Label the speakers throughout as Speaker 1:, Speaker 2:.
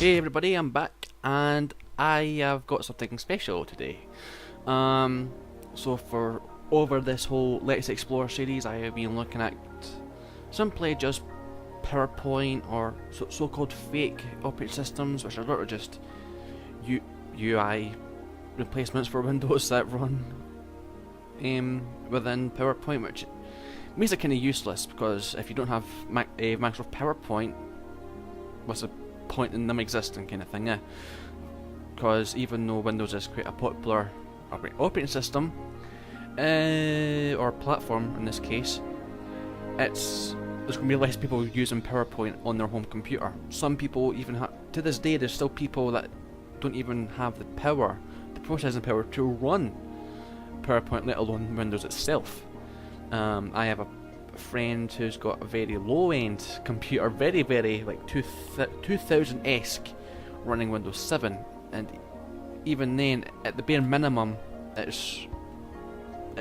Speaker 1: Hey everybody, I'm back and I have got something special today. So for over this whole Let's Explore series, I have been looking at simply just PowerPoint or so-called fake operating systems, which are literally just UI replacements for Windows that run within PowerPoint, which makes it kind of useless because if you don't have Microsoft PowerPoint, what's the point in them existing, kind of thing, yeah. Because even though Windows is quite a popular operating system, or platform in this case, there's going to be less people using PowerPoint on their home computer. Some people even to this day, there's still people that don't even have the processing power to run PowerPoint, let alone Windows itself. I have a friend who's got a very low-end computer, very like 2000-esque, running Windows 7, and even then, at the bare minimum, it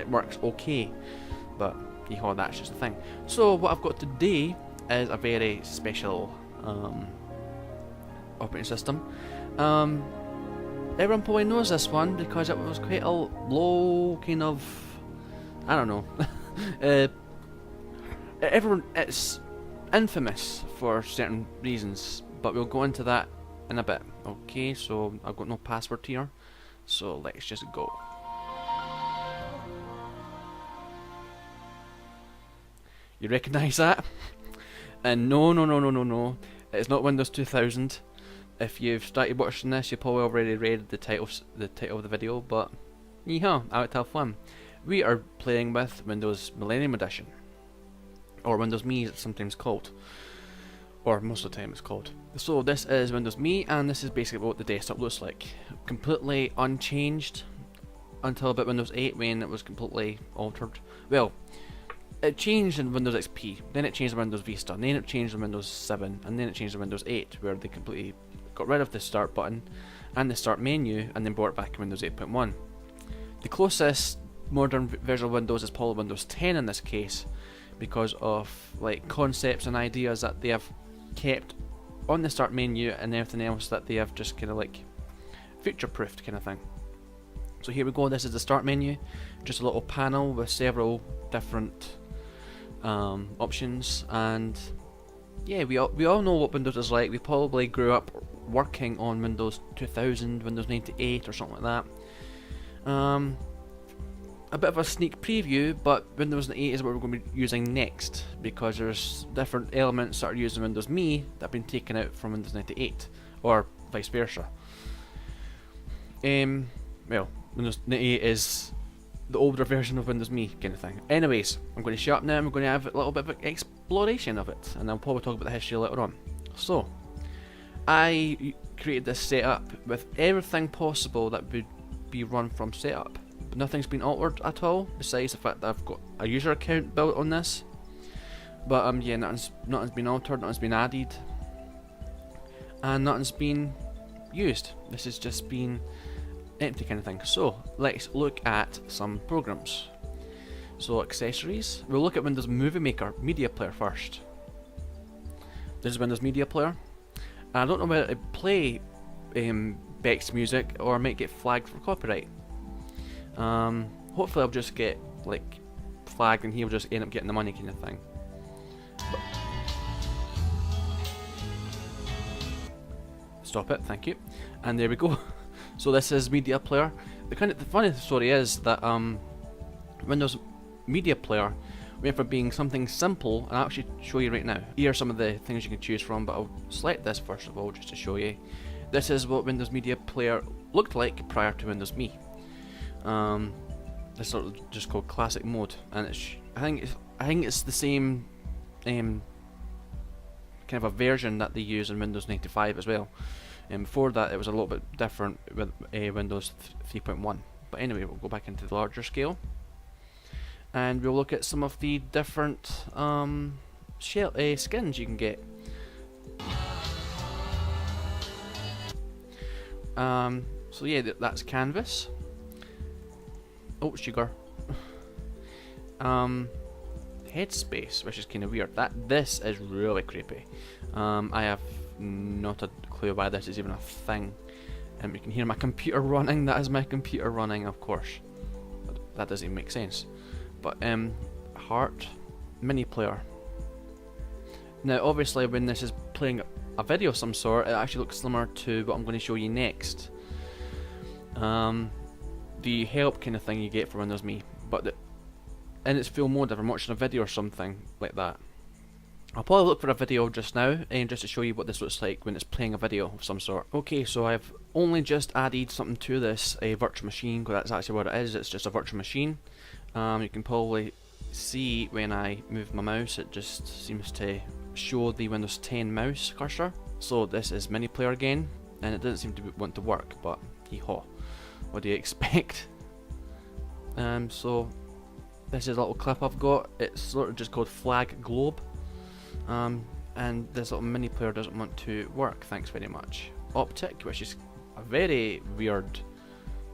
Speaker 1: works okay. But that's just the thing. So what I've got today is a very special operating system. Everyone probably knows this one because it was quite a low kind of, I don't know. It's infamous for certain reasons, but we'll go into that in a bit. Okay, so I've got no password here, so let's just go. You recognise that? And no, it's not Windows 2000. If you've started watching this, you probably already read the title of the video, but yeehaw, out of fun. We are playing with Windows Millennium Edition, or Windows Me as it's sometimes called, or most of the time it's called. So this is Windows Me, and this is basically what the desktop looks like. Completely unchanged until about Windows 8, when it was completely altered. Well, it changed in Windows XP, then it changed in Windows Vista, and then it changed in Windows 7, and then it changed in Windows 8, where they completely got rid of the start button and the start menu, and then brought it back in Windows 8.1. The closest modern version of Windows is probably Windows 10 in this case, because of like concepts and ideas that they have kept on the start menu and everything else that they have just kind of like future-proofed kind of thing. So here we go, this is the start menu, just a little panel with several different options, and yeah, we all know what Windows is like. We probably grew up working on Windows 2000, Windows 98 or something like that. A bit of a sneak preview, but Windows 98 is what we're going to be using next, because there's different elements that are used in Windows Me that have been taken out from Windows 98, or vice versa. Well, Windows 98 is the older version of Windows Me kind of thing. Anyways, I'm going to shut up now, and we're going to have a little bit of exploration of it, and I'll probably talk about the history later on. So, I created this setup with everything possible that would be run from setup. But nothing's been altered at all, besides the fact that I've got a user account built on this. But yeah, nothing's been altered, nothing's been added, and nothing's been used. This has just been empty kind of thing. So let's look at some programs. So accessories, we'll look at Windows Movie Maker Media Player first. This is Windows Media Player. I don't know whether to play Beck's music or I might get flagged for copyright. Hopefully I'll just get like flagged and he'll just end up getting the money kind of thing. But stop it, thank you. And there we go. So this is Media Player. The funny story is that Windows Media Player went from being something simple, and I'll actually show you right now. Here are some of the things you can choose from, but I'll select this first of all just to show you. This is what Windows Media Player looked like prior to Windows Me. It's sort of just called Classic Mode, and I think it's the same kind of a version that they use in Windows 95 as well. And before that, it was a little bit different with Windows 3.1. But anyway, we'll go back into the larger scale, and we'll look at some of the different skins you can get. So yeah, that's Canvas. Oh, sugar. Headspace, which is kind of weird. This is really creepy. I have not a clue why this is even a thing. You can hear my computer running. That is my computer running, of course. That doesn't even make sense. But heart mini player. Now obviously when this is playing a video of some sort, it actually looks similar to what I'm going to show you next. The help kind of thing you get for Windows Me, but in its full mode if I'm watching a video or something like that. I'll probably look for a video just now, and just to show you what this looks like when it's playing a video of some sort. Okay, so I've only just added something to this, a virtual machine, because that's actually what it is. It's just a virtual machine. You can probably see when I move my mouse, it just seems to show the Windows 10 mouse cursor. So this is mini player again, and it doesn't seem to want to work, but hee-haw. What do you expect? So this is a little clip I've got. It's sort of just called Flag Globe. And this little mini player doesn't want to work, thanks very much. Optic, which is a very weird.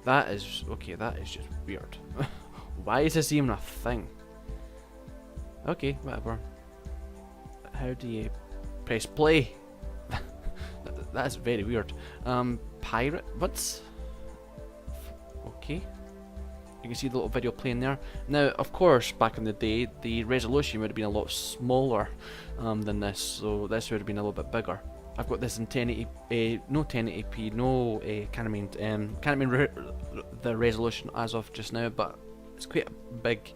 Speaker 1: That is okay. That is just weird. Why is this even a thing? Okay, whatever. How do you press play? That's very weird. Pirate. What's? Okay. You can see the little video playing there. Now, of course, back in the day, the resolution would have been a lot smaller than this, so this would have been a little bit bigger. I've got this in 1080p, no 1080p, no, can't remember the resolution as of just now, but it's quite a big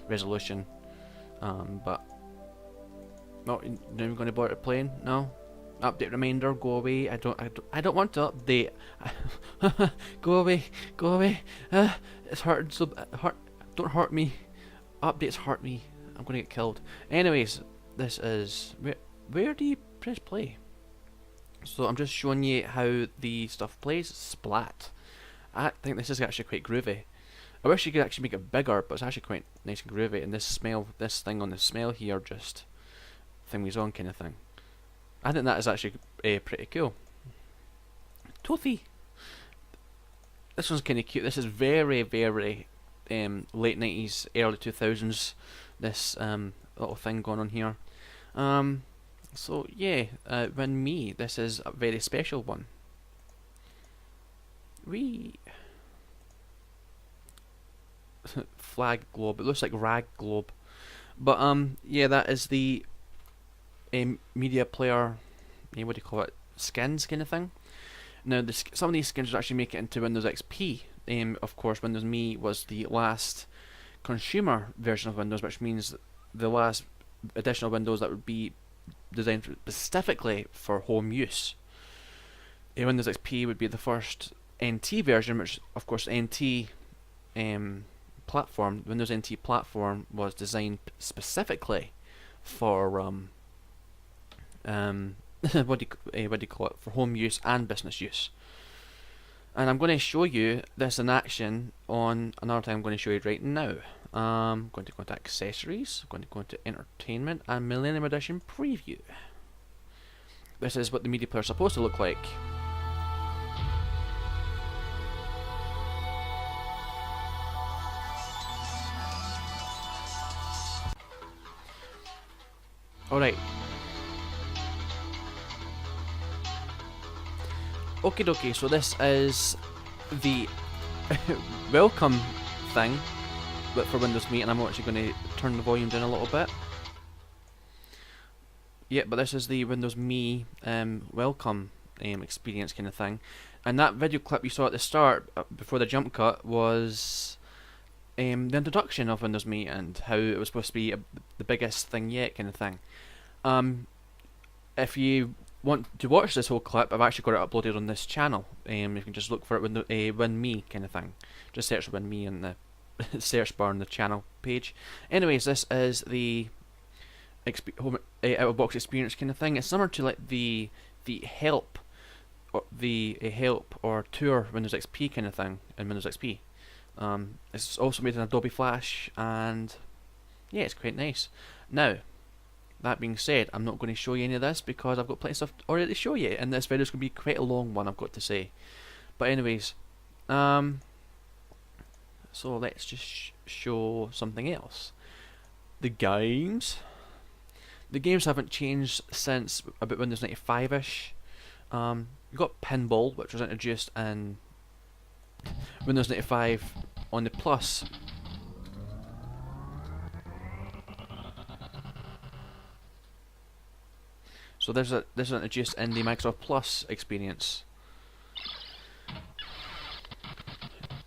Speaker 1: resolution. But not even going to bother playing. No. Update reminder, go away. I don't want to update. Go away, go away. It's hurting so don't hurt me. Updates hurt me. I'm gonna get killed. Anyways, this is where do you press play? So I'm just showing you how the stuff plays. Splat. I think this is actually quite groovy. I wish you could actually make it bigger, but it's actually quite nice and groovy. And this thing on the smell here just thingies on kind of thing. I think that is actually pretty cool. Toothy. This one's kind of cute. This is very, very late 90s, early 2000s. This little thing going on here. So yeah, when me, this is a very special one. Flag globe. It looks like rag globe, but yeah, that is the media player, what do you call it, skins kind of thing. Now some of these skins actually make it into Windows XP. Of course Windows Me was the last consumer version of Windows, which means the last additional Windows that would be designed specifically for home use. Windows XP would be the first NT version, which of course NT platform, Windows NT platform was designed specifically for what do you call it, for home use and business use. And I'm going to show you this in action on another thing I'm going to show you right now. I'm going to go into accessories, I'm going to go into entertainment and Millennium Edition preview. This is what the media player is supposed to look like. Alright. Okie dokie, so this is the welcome thing, but for Windows Me, and I'm actually going to turn the volume down a little bit. Yeah, but this is the Windows Me welcome experience kind of thing. And that video clip you saw at the start, before the jump cut, was the introduction of Windows Me and how it was supposed to be the biggest thing yet kind of thing. If you want to watch this whole clip, I've actually got it uploaded on this channel. You can just look for it, Win Me kind of thing. Just search Win Me in the search bar on the channel page. Anyways, this is the out-of-box experience kind of thing. It's similar to like the help or tour Windows XP kind of thing in Windows XP. It's also made in Adobe Flash, and yeah, it's quite nice. Now, that being said, I'm not going to show you any of this because I've got plenty of stuff already to show you, and this video is going to be quite a long one, I've got to say. But anyways, so let's just show something else. The games. The games haven't changed since about Windows 95-ish. You've got Pinball, which was introduced in Windows 95 on the Plus. So this is introduced in the Microsoft Plus experience,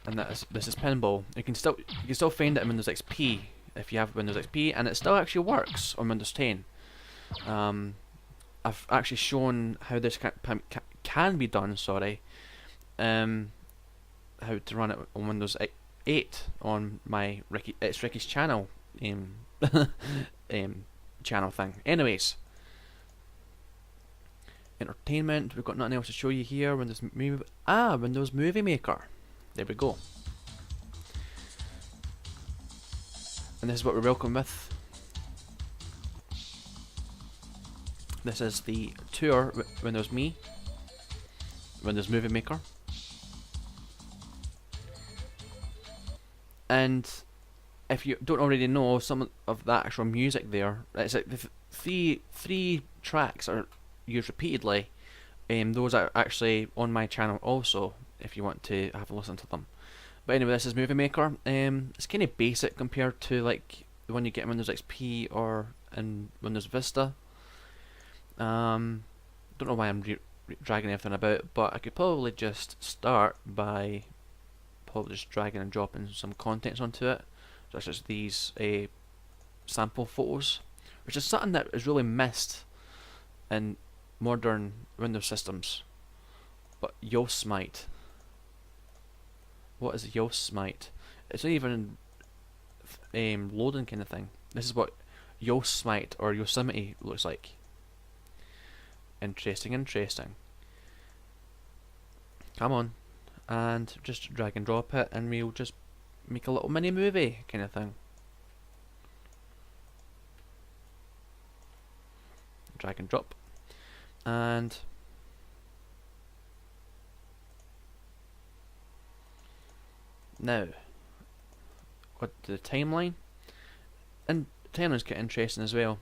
Speaker 1: and this is Pinball. You can still find it in Windows XP if you have Windows XP, and it still actually works on Windows 10. I've actually shown how this can be done. Sorry, how to run it on Windows 8 on my Ricky's channel channel thing. Anyways, entertainment. We've got nothing else to show you here. Windows Movie Maker. There we go. And this is what we're welcome with. This is the tour Windows Movie Maker. And if you don't already know some of that actual music there, it's like the three tracks are used repeatedly. Those are actually on my channel also, if you want to have a listen to them. But anyway, this is Movie Maker. It's kind of basic compared to like the one you get in Windows XP or in Windows Vista. Don't know why I'm dragging everything about, but I could probably just start by just dragging and dropping some contents onto it, such as these sample photos, which is something that is really missed in modern Windows systems. But Yosemite. What is Yosemite? It's not even loading kind of thing. This is what Yosemite or Yosemite looks like. Interesting. Come on. And just drag and drop it, and we'll just make a little mini movie kind of thing. Drag and drop. And now, what the timeline? And the timeline's quite interesting as well.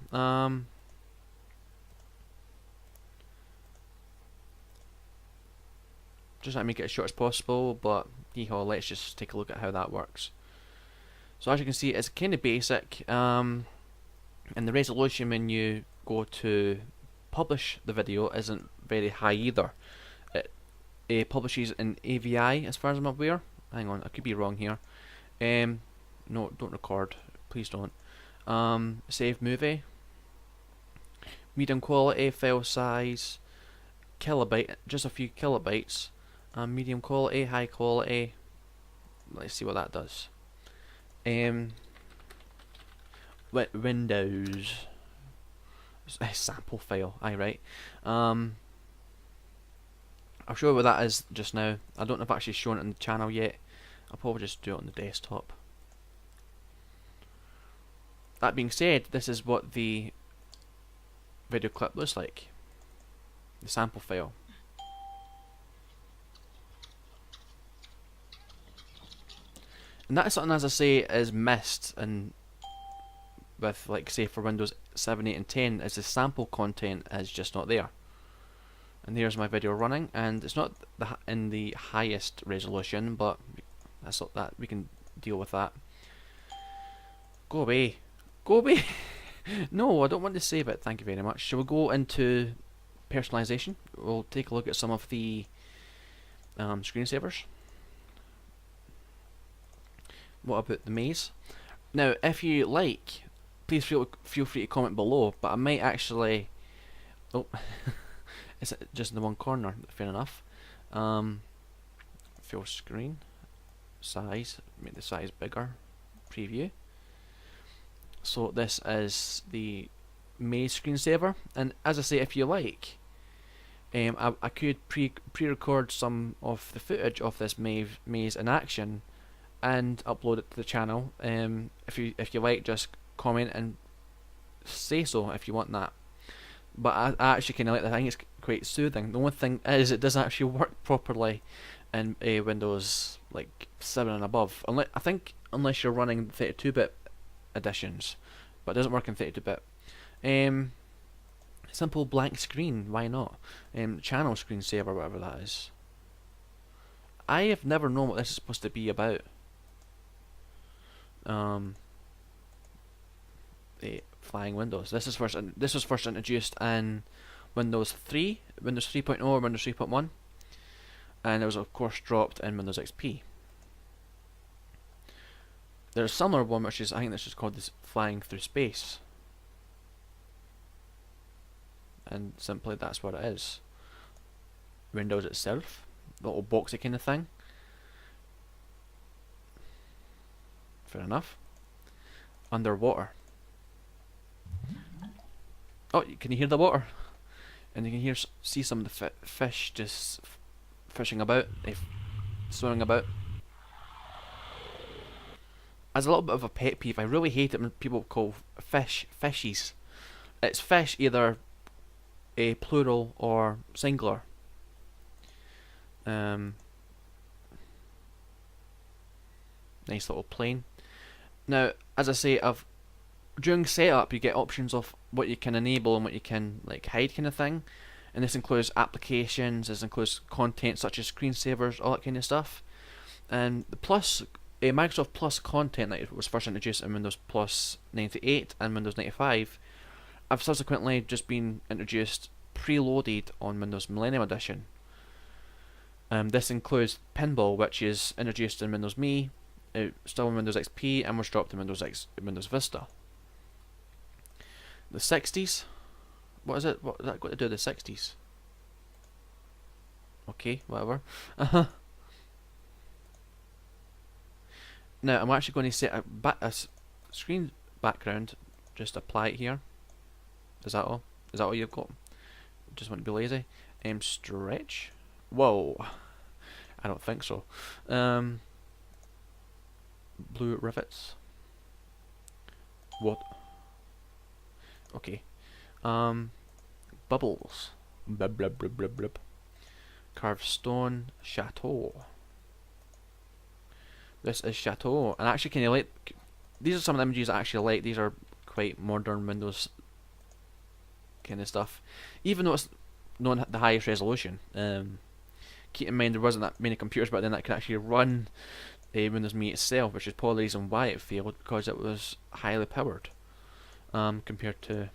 Speaker 1: Just trying to make it as short as possible, but let's just take a look at how that works. So as you can see, it's kind of basic, and the resolution when you go to publish the video isn't very high either. It publishes in AVI as far as I'm aware. Hang on, I could be wrong here. No, don't record, please don't. Save movie, medium quality, file size, kilobyte, just a few kilobytes. Medium quality, high quality. Let's see what that does. Windows sample file. Aye, right. I'll show you what that is just now. I don't know if I've actually shown it on the channel yet. I'll probably just do it on the desktop. That being said, this is what the video clip looks like. The sample file. And that is something, as I say, is missed and with, like, say for Windows 7, 8 and 10, is the sample content is just not there. And there's my video running, and it's not in the highest resolution, but that's not that, we can deal with that. Go away. Go away! No, I don't want to save it, thank you very much. Shall we go into personalization? We'll take a look at some of the screensavers. What about the maze? Now, if you like, please feel free to comment below, but I might actually... Oh, is it just in the one corner? Fair enough. Full screen. Size. Make the size bigger. Preview. So this is the maze screensaver, and as I say, if you like, I could pre-record some of the footage of this maze in action and upload it to the channel. If you like, just comment and say so if you want that. But I actually kind of like that. I think it's quite soothing. The only thing is it doesn't actually work properly in Windows like 7 and above. Unless you're running 32-bit editions, but it doesn't work in 32-bit. Simple blank screen, why not? Channel screensaver, whatever that is. I have never known what this is supposed to be about. The flying windows. This was first introduced in Windows 3, Windows 3.0 or Windows 3.1, and it was of course dropped in Windows XP. There's a similar one which is, I think this is called this flying through space. And simply that's what it is. Windows itself, the little boxy kind of thing. Fair enough. Underwater. Oh, can you hear the water? And you can see some of the fish just fishing about, swimming about. As a little bit of a pet peeve, I really hate it when people call fish fishies. It's fish, either a plural or singular. Nice little plane. Now, as I say, during setup you get options of what you can enable and what you can like hide, kind of thing. And this includes applications, this includes content such as screensavers, all that kind of stuff. And the Microsoft Plus content that was first introduced in Windows Plus 98 and Windows 95 have subsequently just been introduced preloaded on Windows Millennium Edition. This includes Pinball, which is introduced in Windows Me, still in Windows XP, and was dropped in Windows Vista. The 60s? What is it? What has that got to do with the 60s? Okay, whatever. Now, I'm actually going to set a screen background, just apply it here. Is that all? Is that all you've got? Just want to be lazy. Stretch? Whoa. I don't think so. Blue rivets. What? Okay. Bubbles. Blub blub blub blub blub. Carved stone. Chateau. This is Chateau, and actually, can you like? These are some of the images I actually like. These are quite modern Windows kind of stuff, even though it's not the highest resolution. Keep in mind there wasn't that many computers back then that could actually run Windows Me itself, which is probably the reason why it failed, because it was highly powered compared to,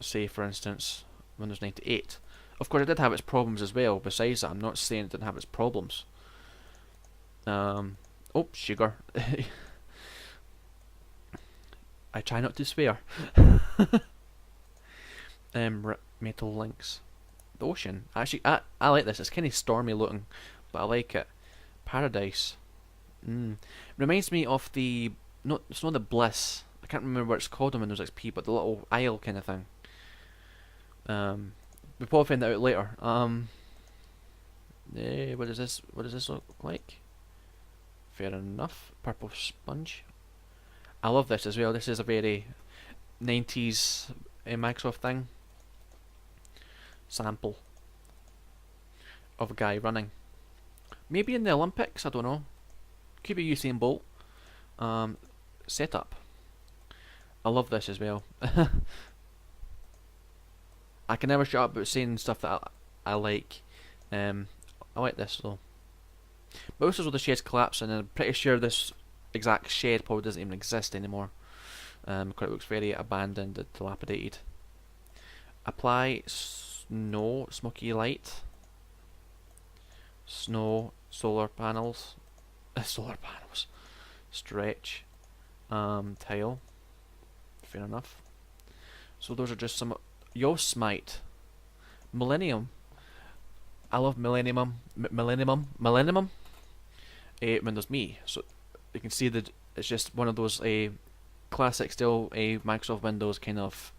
Speaker 1: say, for instance, Windows 98. Of course, it did have its problems as well. Besides that, I'm not saying it didn't have its problems. Oh, sugar. I try not to swear. Metal links. The ocean. Actually, I like this. It's kind of stormy looking, but I like it. Paradise. Reminds me of the... No, it's not the Bliss. I can't remember what it's called on Windows XP, but the little isle kind of thing. We'll probably find that out later. What does this look like? Fair enough. Purple sponge. I love this as well. This is a very 90s Microsoft thing. Sample of a guy running. Maybe in the Olympics, I don't know. Could be Usain Bolt. Setup. I love this as well. I can never shut up about saying stuff that I like. I like this though. But also, the shed's collapsing, and I'm pretty sure this exact shed probably doesn't even exist anymore. Because it looks very abandoned and dilapidated. Apply snow, smoky light. Snow, solar panels. Solar panels. Stretch. Tile. Fair enough. So those are just some... Smite. Millennium. I love Millennium. Millennium. Windows Me. So you can see that it's just one of those classic still Microsoft Windows kind of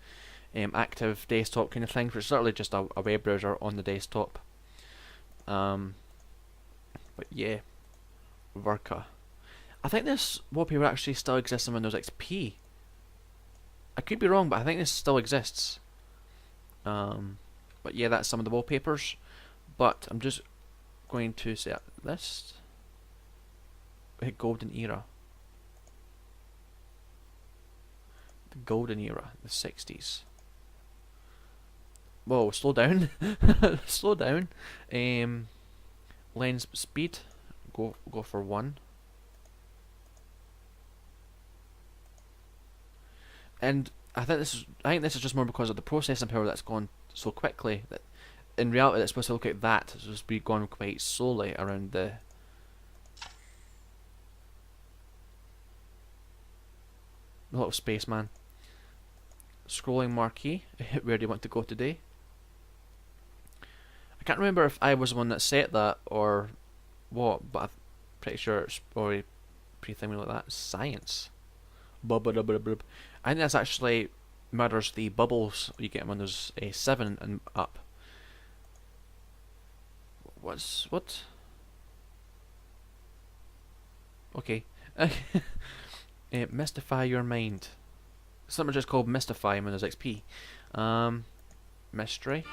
Speaker 1: active desktop kind of thing. For certainly just a web browser on the desktop. But yeah, Verka. I think this wallpaper actually still exists in Windows XP. I could be wrong, but I think this still exists. But yeah, that's some of the wallpapers. But I'm just going to set this. Golden era. The golden era, the 60s. Whoa, slow down. Slow down. Lens speed. Go for 1. And I think this is just more because of the processing power that's gone so quickly that in reality it's supposed to look like that. It's supposed to be going quite slowly around the little spaceman. Scrolling marquee. Where do you want to go today? I can't remember if I was the one that set that or what, but I'm pretty sure it's already pre-thing like that. Science. Bub. I think that's actually mirrors the bubbles you get in Windows 7 and up. What? Okay. Mystify your mind. Something just called Mystify in Windows XP. Mystery.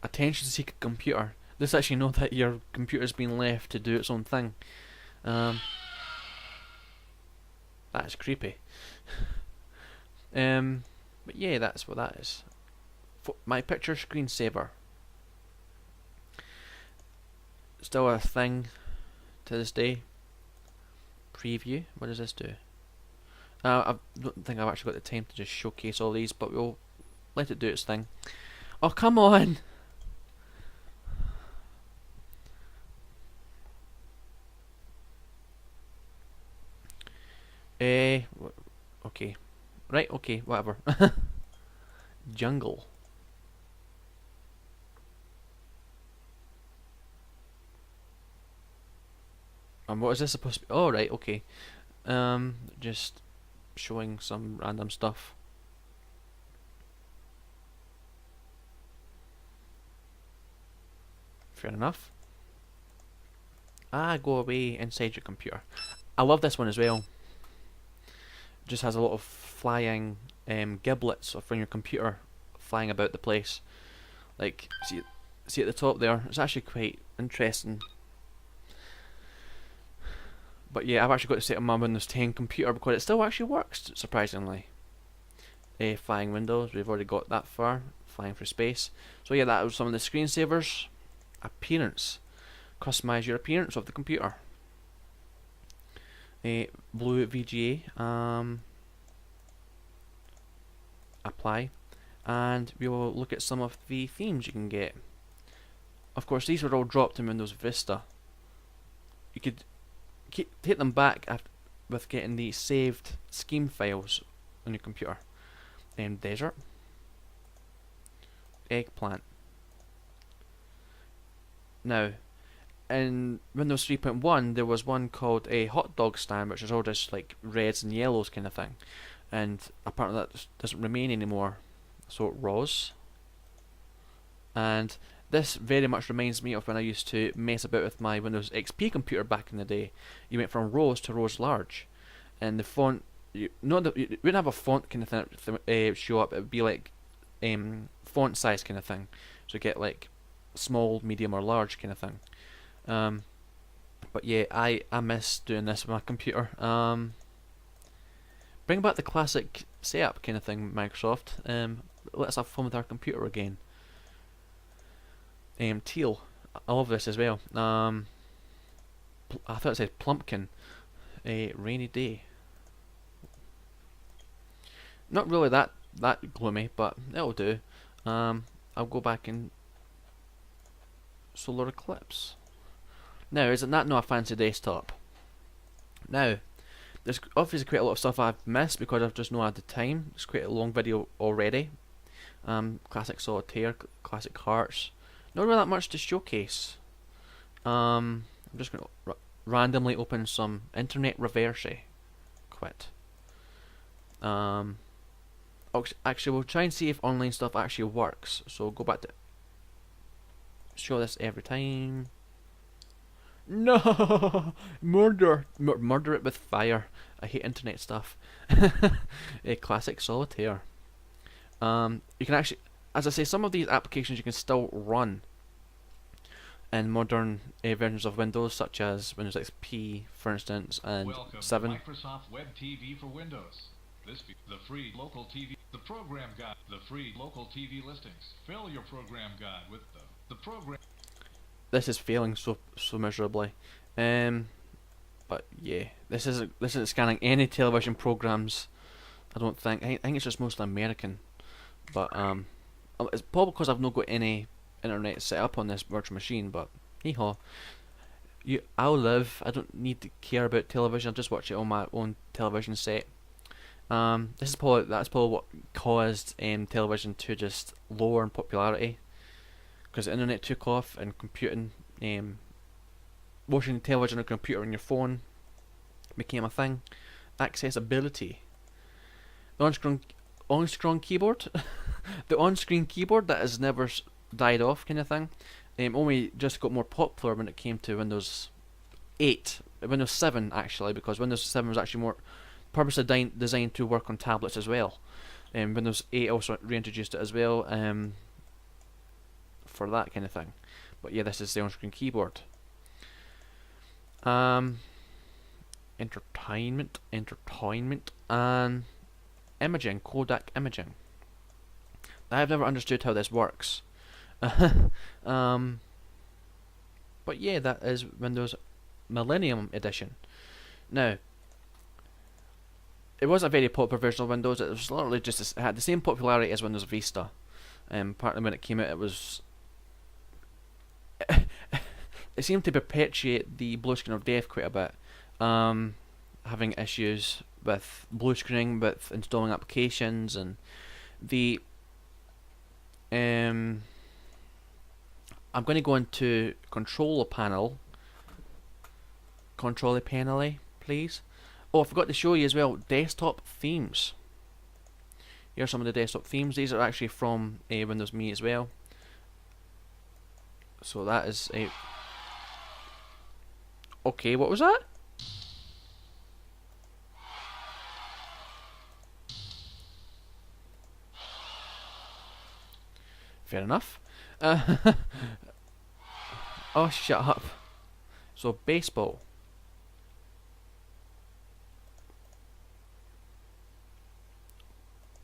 Speaker 1: Attention seeking computer. This actually know that your computer's been left to do its own thing. That is creepy. But yeah, that's what that is. My picture screensaver. Still a thing to this day. Preview. What does this do? I don't think I've actually got the time to just showcase all these, but we'll let it do its thing. Oh, come on! Okay. Right, okay, whatever. Jungle. And what is this supposed to be? Oh, right, okay. Just showing some random stuff. Fair enough. Go away inside your computer. I love this one as well. Just has a lot of flying giblets from your computer flying about the place. Like, see at the top there? It's actually quite interesting. But yeah, I've actually got to set up my Windows 10 computer because it still actually works, surprisingly. Flying windows, we've already got that far. Flying for space. So yeah, that was some of the screensavers. Appearance. Customize your appearance of the computer. Blue VGA. Apply. And we will look at some of the themes you can get. Of course, these were all dropped in Windows Vista. You could take them back with getting the saved scheme files on your computer. Desert. Eggplant. Now, in Windows 3.1 there was one called a hot dog stand, which is all just like reds and yellows kind of thing, and apparently that doesn't remain anymore. So ROS, and this very much reminds me of when I used to mess about with my Windows XP computer back in the day. You went from ROS to ROS large, and the font, you wouldn't have a font kind of thing show up. It would be like font size kind of thing. So you get like small, medium, or large kind of thing. But yeah, I miss doing this with my computer. Bring back the classic setup kind of thing, Microsoft. Let's have fun with our computer again. Teal. I love this as well. I thought it said Plumpkin. A rainy day. Not really that gloomy, but it'll do. I'll go back in solar eclipse. Now, isn't that not a fancy desktop? Now, there's obviously quite a lot of stuff I've missed because I've just not had the time. It's quite a long video already. Classic Solitaire, Classic Hearts. Not really that much to showcase. I'm just going to randomly open some Internet Reverse. Quit. Actually, we'll try and see if online stuff actually works. So go back to show this every time. No, murder it with fire. I hate internet stuff. A Classic Solitaire. You can actually, as I say, some of these applications you can still run. in modern versions of Windows, such as Windows XP, for instance, and
Speaker 2: Welcome
Speaker 1: 7.
Speaker 2: to Microsoft Web TV for Windows. The free local TV, the program guide, the free local TV listings. Fill your program guide with the program.
Speaker 1: This is failing so miserably. But yeah, this isn't scanning any television programs. I don't think. I think it's just mostly American. But it's probably because I've not got any internet set up on this virtual machine. But hee haw. I'll live. I don't need to care about television. I'll just watch it on my own television set. That's probably what caused television to just lower in popularity, because the internet took off and computing, watching television on a computer on your phone became a thing. Accessibility. The on-screen keyboard, the on-screen keyboard that has never died off, kind of thing. Only just got more popular when it came to Windows 8, Windows 7 actually, because Windows 7 was actually more purposely designed to work on tablets as well. Windows 8 also reintroduced it as well, for that kind of thing. But yeah, this is the on-screen keyboard. Entertainment, and imaging, codec imaging. I have never understood how this works. But yeah, that is Windows Millennium Edition. Now, it wasn't a very popular version of Windows. It was literally just it had the same popularity as Windows Vista. Partly when it came out, it was it seemed to perpetuate the blue screen of death quite a bit. Having issues with blue screening, with installing applications, and the I'm going to go into controller panel. Controller panel, please. Oh, I forgot to show you as well, desktop themes. Here are some of the desktop themes. These are actually from Windows Me as well. So that is a... Okay, what was that? Fair enough. Oh, shut up. So, baseball.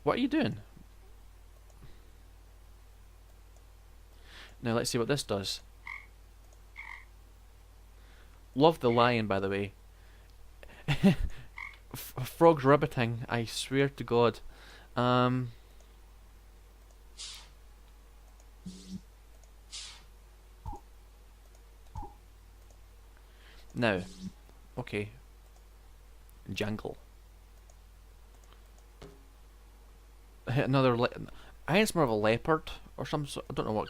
Speaker 1: What are you doing? Now let's see what this does. Love the lion, by the way. Frogs ribbiting, I swear to God. Now, okay. Jungle. Another I think it's more of a leopard or some sort. I don't know what.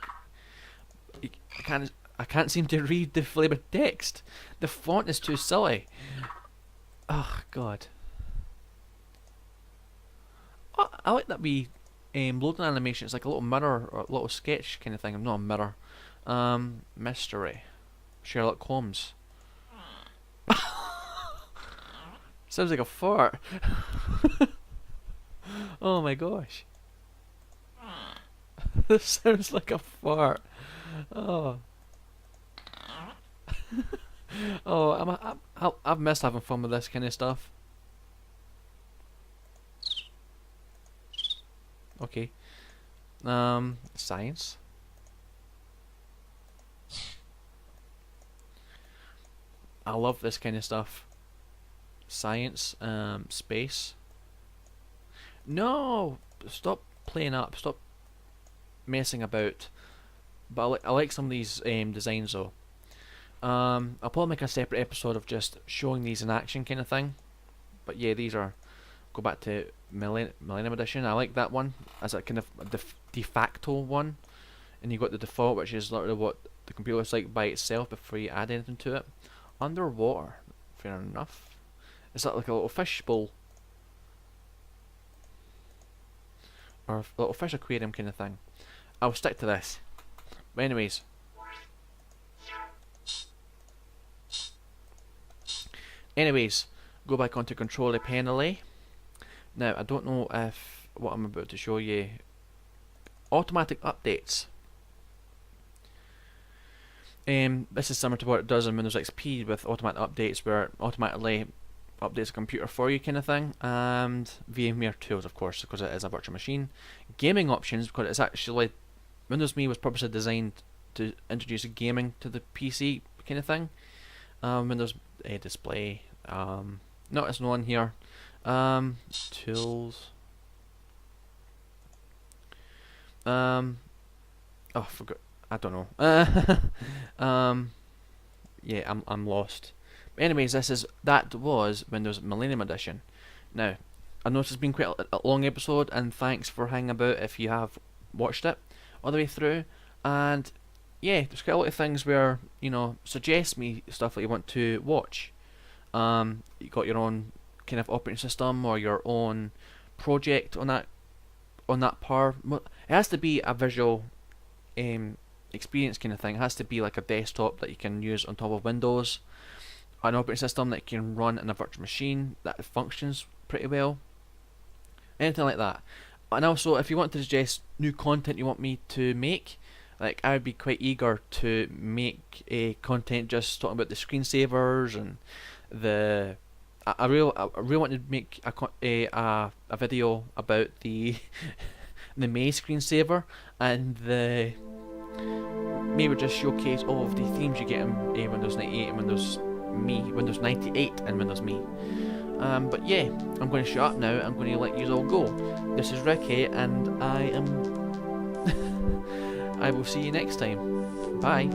Speaker 1: I can't seem to read the flavoured text. The font is too silly. Oh God. Oh, I like that wee loading animation. It's like a little mirror or a little sketch kind of thing. Not a mirror. Mystery. Sherlock Holmes. Sounds like a fart. Oh my gosh. This sounds like a fart. Oh. Oh, I've missed having fun with this kind of stuff. Okay. Science. I love this kind of stuff. Science, space. No! Stop playing up, stop messing about. But I like some of these designs though. I'll probably make a separate episode of just showing these in action kind of thing. But yeah, these are... Go back to Millennium Edition. I like that one as a kind of de facto one. And you got the default, which is literally what the computer looks like by itself before you add anything to it. Underwater. Fair enough. Is that like a little fish bowl? Or a little fish aquarium kind of thing. I'll stick to this. But anyways. Go back onto controller panel. Now, I don't know if what I'm about to show you... Automatic updates. This is similar to what it does in Windows XP with automatic updates, where it automatically updates a computer for you, kind of thing. And VMware Tools, of course, because it is a virtual machine. Gaming options, because it's actually Windows Me was purposely designed to introduce gaming to the PC, kind of thing. Windows Display, not as known here. Tools. Oh, I forgot. I don't know. Yeah, I'm lost. But anyways, that was Windows Millennium Edition. Now, I know this has been quite a long episode, and thanks for hanging about if you have watched it all the way through. And yeah, there's quite a lot of things where, you know, suggest me stuff that you want to watch. You got your own kind of operating system or your own project on that power. It has to be a visual experience kind of thing. It has to be like a desktop that you can use on top of Windows, an operating system that you can run in a virtual machine that functions pretty well, anything like that. And also, if you want to suggest new content you want me to make, like I would be quite eager to make a content just talking about the screensavers and the. I really want to make a video about the the May screensaver and the maybe just showcase all of the themes you get in Windows 98 and Windows Me, Windows 98 and Windows Me. But yeah, I'm going to shut up now. I'm going to let you all go. This is Ricky, and I will see you next time. Bye.